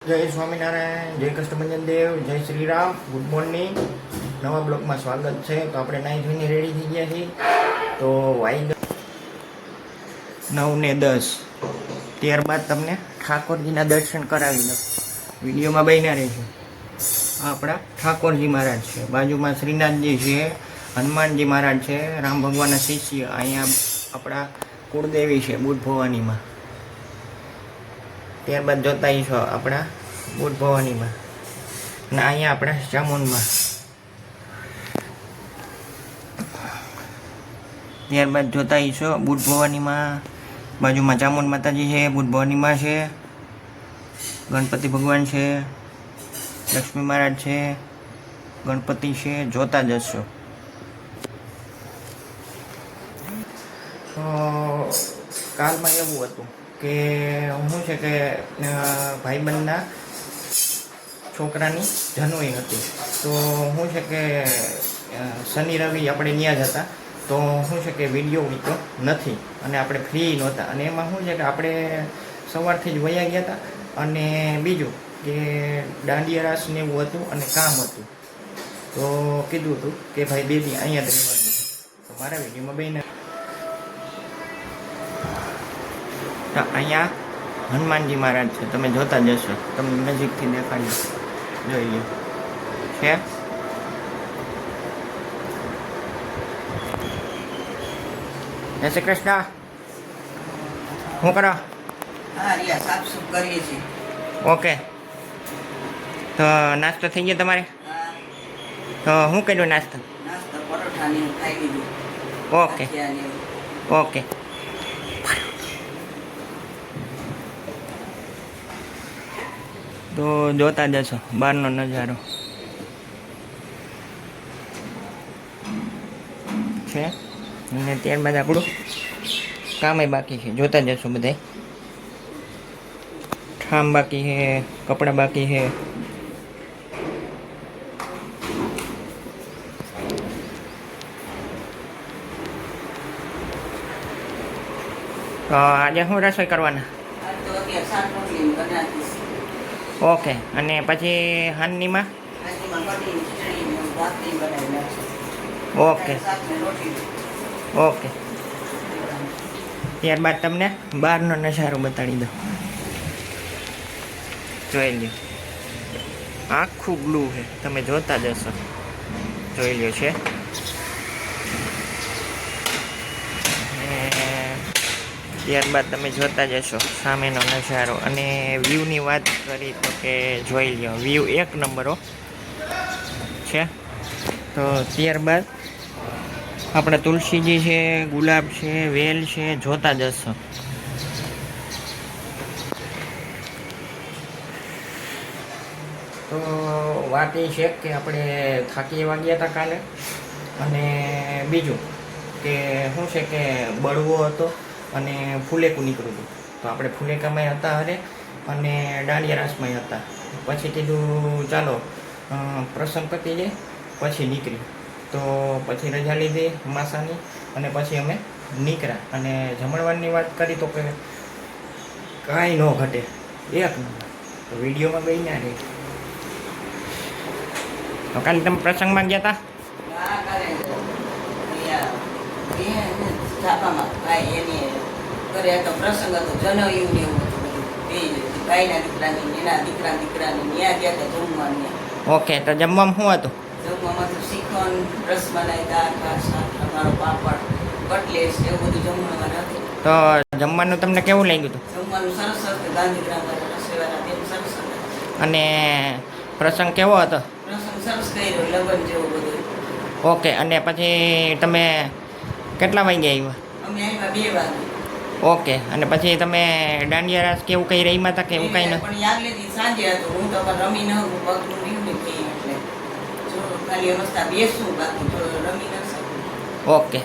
જય સ્વામિનારાયણ, જય કષ્ટભંજન દેવ, જય શ્રી રામ. Good morning. નવા બ્લોગમાં સ્વાગત છે. તો આપણે નાહી ધોઈને રેડી થઈ ગયા છીએ. તો વાઈ 9:10. ત્યારબાદ તમને ઠાકોરજીના દર્શન કરાવી દઉં. વિડીયોમાં બન્યા રહેજો. આપણા ઠાકોરજી મહારાજ છે, બાજુમાં શ્રીનાથજી છે, હનુમાનજી મહારાજ છે, રામ ભગવાનના શિષ્ય. અહીંયા આપણા કુળદેવી છે બુદ્ધ ભવાનીમાં. ત્યારબાદ જોતા છો આપણા બુદ્ધ ભવાનીમાં, અને અહીંયા આપણા ચામુંડમાં. ત્યારબાદ જોતા છો બુદ્ધ ભવાનીમાં, બાજુમાં ચામુંડ માતાજી છે, બુદ્ધ ભવાનીમાં છે, ગણપતિ ભગવાન છે, લક્ષ્મી મહારાજ છે, ગણપતિ છે. જોતા જશો. કાલમાં એવું હતું કે શું છે કે ભાઈબંધના છોકરાની જન્મઈ હતી. તો શું છે કે શનિ રવિ આપણે ત્યાં જ હતા. તો શું છે કે વિડીયો ઉઠતો નથી અને આપણે ફ્રી નહોતા. અને એમાં શું છે કે આપણે સવારથી જ વયા ગયા હતા. અને બીજું કે દાંડિયા રાસ ને એવું હતું અને કામ હતું. તો કીધું હતું કે ભાઈ બે દી અહીંયા જ રહેવાનું છે. તો મારા વિડીયોમાં બેને તો અહીંયા હનુમાનજી મહારાજ છે, તમે જોતા જશો. તમને નજીકથી દેખાડી જોઈ લો છે. જય શ્રી કૃષ્ણ. શું કરો? ઓકે. તો નાસ્તો થઈ ગયો તમારે? તો શું કર્યું નાસ્તો? Okay okay. તો જોતા જશો બહારનો નજારો છે. અને ત્યારબાદ આપણું કામે બાકી છે. જોતા જશો બધા. ઠામ બાકી છે, કપડાં બાકી છે. તો આજે શું રસોઈ કરવાના? ઓકે. અને પછી હાનનીમાં? Okay okay. ત્યારબાદ તમને બહારનો નજારો બતાડી દો. જોઈ લ્યો, આખું બ્લુ છે, તમે જોતા જશો. જોઈ લ્યો છે. ત્યારબાદ તમે જોતા જશો સામેનો નજારો. અને વ્યૂની વાત કરી તો કે જોઈ લ્યો, વ્યૂ એક નંબરો છે. તો ત્યારબાદ આપણે તુલસીજી છે, ગુલાબ છે, વેલ છે. જોતા જશો. તો વાત એ છે કે આપણે થાકી એવા ગયા હતા કાલે. અને બીજું કે શું છે કે બળવો હતો અને ફુલેકું નીકળ્યું હતું. તો આપણે ફુલેકામાં હતા અરે, અને દાંડિયા રાસમાં હતા. પછી કીધું ચાલો પ્રસંગ પતી જાય પછી નીકળી. તો પછી રજા લીધી માસાની અને પછી અમે નીકળ્યા. અને જમણવારની વાત કરી તો કે કાંઈ ન ઘટે, એક નંબર. તો વિડીયોમાં બન્યા રહી. તો કાલે તમે પ્રસંગમાં ગયા હતા? પ્રસંગ હતો જનયુગ એવું હતું. ભાઈના દીકરાની એના દીકરાની ત્યાં ગયા હતા જમવાનું. ઓકે. તો જમવામાં શું હતું? જમવામાં તો શ્રીખંડ, રસમલાઈ, દાળ ભાત, શાક, અમારો પાપડ, કટલેસ એવું બધું જમવાનું હતું. તો જમવાનું તમને કેવું લાગ્યું હતું? જમવાનું સરસ હતું. ગાંધીગ્રામ રસોઈવાળા તેમ સરસ હતા. અને પ્રસંગ કેવો હતો? પ્રસંગ સરસ કર્યો, લગ્ન જેવું બધું. ઓકે. અને પછી તમે કેટલા વાગ્યા આવ્યા? અમે આવ્યા 2 વાગે. ઓકે. અને પછી તમે દાંડિયા રાસ કેવું કંઈ રહીમાં હતા કે એવું કંઈ નથી? પણ યાદ લેતી સાંજે હતું. હું તો રમી ન હું પગનું રહ્યું ને એટલે જો ખાલી અવસ્થા બેસું, બાકી તો રમી ન શકું. ઓકે.